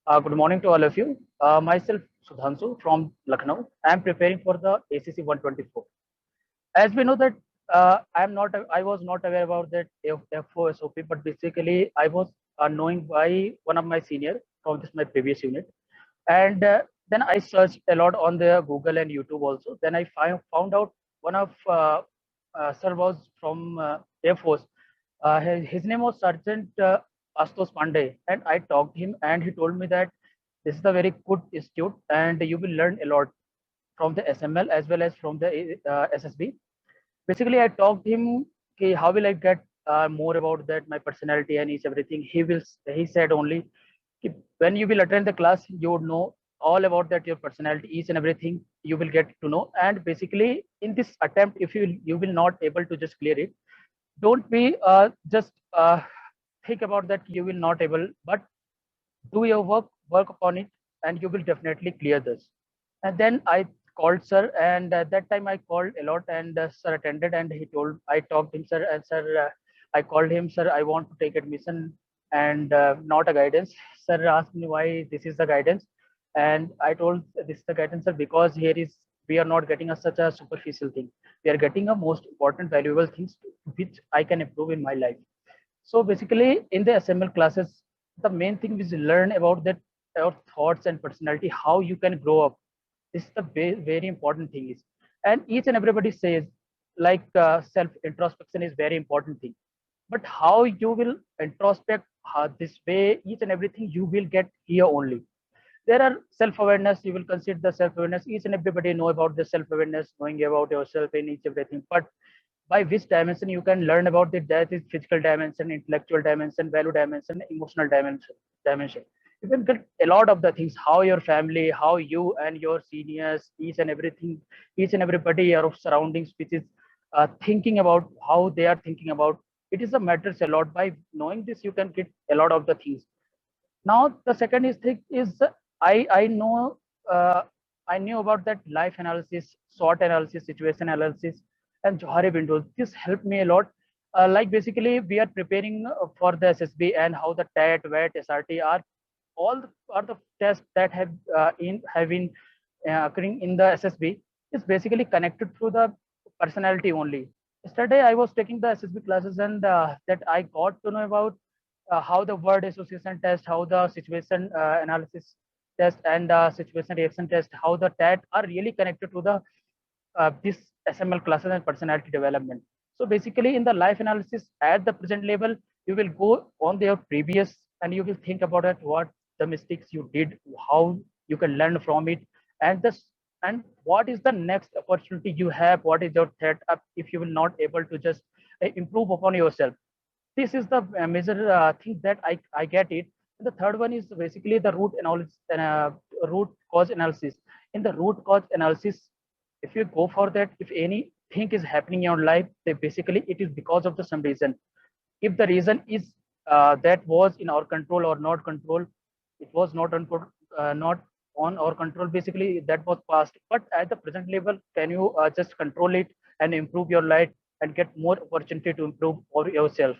Good morning to all of you. Myself, Sudhanshu from Lucknow. I am preparing for the ACC 124. As we know that I was not aware about that FOSOP, but basically I was knowing by one of my senior from this my previous unit, and then I searched a lot on the Google and YouTube also. Then I found out one of sir was from Air Force. His name was Sergeant Astos Pandey, and I talked to him, and he told me that this is a very good institute, and you will learn a lot from the SML as well as from the SSB. Basically, I talked to him, okay, how will I get more about that, my personality and each everything. He said only, when you will attend the class, you would know all about that, your personality, each and everything you will get to know. And basically, in this attempt, if you will not able to just clear it, don't be just think about that you will not able, but do your work upon it, and you will definitely clear this. And then I called sir, and at that time I called a lot, and sir attended, and I talked to him, sir, and sir, I called him, sir, I want to take admission and not a guidance. Sir asked me why this is the guidance, and I told this is the guidance, sir, because here is we are not getting such a superficial thing. We are getting a most important, valuable things which I can improve in my life. So basically, in the SML classes, the main thing is learn about that our thoughts and personality, how you can grow up. This is the very important thing is, and each and everybody says like self introspection is very important thing. But how you will introspect this way, each and everything you will get here only. There are self-awareness, you will consider the self-awareness, each and everybody know about the self-awareness, knowing about yourself in each everything, but by which dimension you can learn about it, that is physical dimension, intellectual dimension, value dimension, emotional dimension. You can get a lot of the things, how your family, how you and your seniors, each and everything, each and everybody your surroundings which is thinking about, how they are thinking about it, is a matters a lot. By knowing this you can get a lot of the things. Now the second is thing is, I know, uh, I knew about that life analysis, SWOT analysis, situation analysis, and Johari windows. This helped me a lot. Like basically, we are preparing for the SSB, and how the TAT, WET, SRT are the tests that have been occurring in the SSB. Is basically connected through the personality only. Yesterday, I was taking the SSB classes, and that I got to know about how the word association test, how the situation analysis test, and situation reaction test, how the TAT are really connected to the this SML classes and personality development. So basically, in the life analysis at the present level, you will go on their previous, and you will think about it, what the mistakes you did, how you can learn from it, and this, and what is the next opportunity you have, what is your threat up if you will not able to just improve upon yourself. This is the major thing that I get it. The third one is basically the root analysis and root cause analysis. In the root cause analysis, if you go for that, if anything is happening in your life, then basically it is because of the some reason. If the reason is that was in our control or not control, it was not on our control. Basically, that was past. But at the present level, can you just control it and improve your life and get more opportunity to improve for yourself?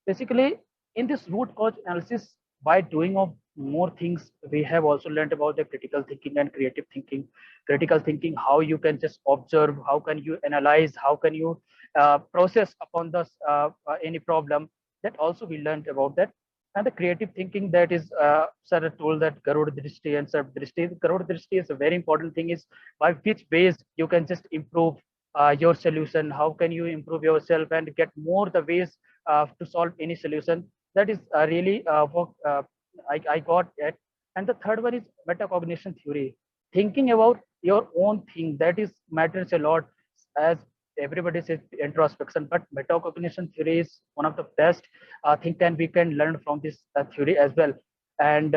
Basically, in this root cause analysis, by doing of more things, we have also learned about the critical thinking and creative thinking. Critical thinking, how you can just observe, how can you analyze, how can you process upon the any problem. That also we learned about that. And the creative thinking, that is, sir told that Garuda Drishti and Sarv Drishti. Garuda Drishti is a very important thing, is by which ways you can just improve your solution, how can you improve yourself and get more the ways to solve any solution. That is really what I got it. And the third one is metacognition theory, thinking about your own thing. That is matters a lot, as everybody says introspection, but metacognition theory is one of the best thing, and we can learn from this theory as well. And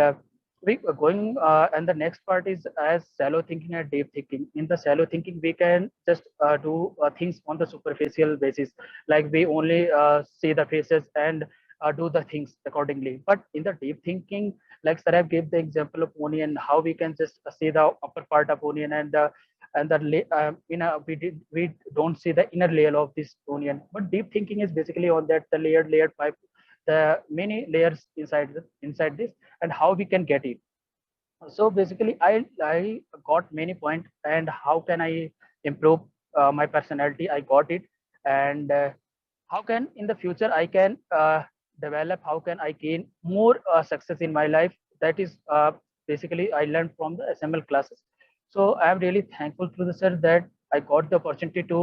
we are going and the next part is as shallow thinking and deep thinking. In the shallow thinking, we can just do things on the superficial basis, like we only see the faces and do the things accordingly. But in the deep thinking, like Sarab gave the example of onion, how we can just see the upper part of onion, and we don't see the inner layer of this onion. But deep thinking is basically on that the layered pipe the many layers inside this, and how we can get it. So basically, I got many points, and how can I improve my personality? I got it, and how can in the future I can develop? How can I gain more success in my life? That is basically I learned from the SML classes. So I am really thankful to the sir that I got the opportunity to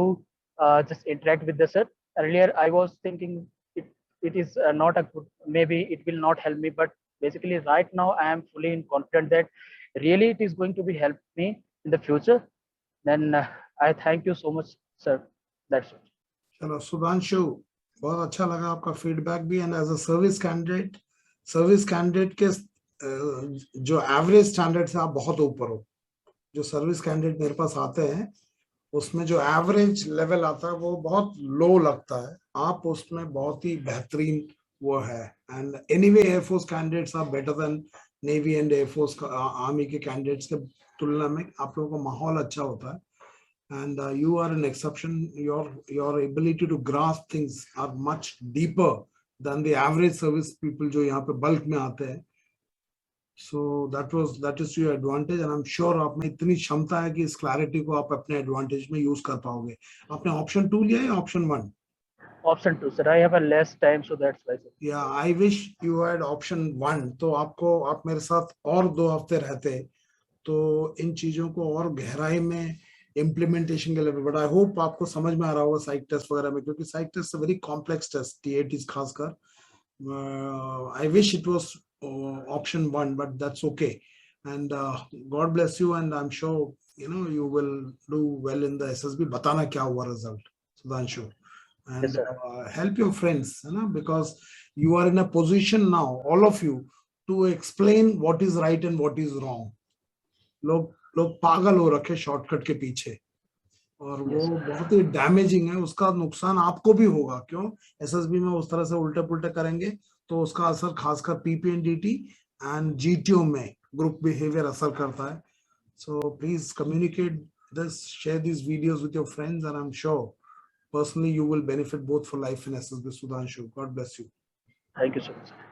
just interact with the sir. Earlier, I was thinking it is not a good, maybe it will not help me, but basically right now I am fully in confident that really it is going to be help me in the future. Then I thank you so much, sir. That's it. चलो सुधांशु, बहुत अच्छा लगा आपका feedback भी। And as a service candidate के जो average standard से आप बहुत ऊपर हो। जो सर्विस कैंडिडेट मेरे पास आते हैं उसमें जो एवरेज लेवल आता है वो बहुत लो लगता है, आप उसमें बहुत ही बेहतरीन वो है। And anyway air force candidates are better than navy and air force army के कैंडिडेट्स के तुलना में आप लोगों का माहौल अच्छा होता है। and you are an exception. Your ability to grasp things are much deeper than the average service people जो यहाँ पे बल्क में आते हैं। So that is to your advantage, and I'm sure आप में इतनी क्षमता है कि इस क्लैरिटी को आप अपने एडवांटेज में यूज कर पाओगे। आपने ऑप्शन 2 लिया या option 1? Option 2, sir. I have a less time, so that's why, sir. Yeah, I wish you had option 1। तो आप मेरे साथ और 2 हफ्ते रहते तो इन चीजों को और गहराई में इम्प्लीमेंटेशन के लेवल। बट आई होप आपको समझ में आ रहा होगा साइक टेस्ट वगैरह में, क्योंकि psych test very complex test, TATs खासकर। I wish it was option 1, but that's okay. And God bless you, and I am sure you will do well in the SSB। बताना क्या हुआ result, Sudhanshu, and help your friends, because you are in a position now, all of you, to explain what is right and what is wrong। लोग पागल हो रखे shortcut के पीछे, और वो बहुत ही डैमेजिंग है। उसका नुकसान आपको भी होगा। क्यों? SSB में उस तरह से उल्टे पुल्टे करेंगे तो उसका असर खासकर PPNDT एंड GTO में ग्रुप बिहेवियर असर करता है। So please communicate this, share these videos with your friends, and I'm sure personally you will benefit both for life and SSB। Sudhanshu, God bless you। Thank you so much, sir.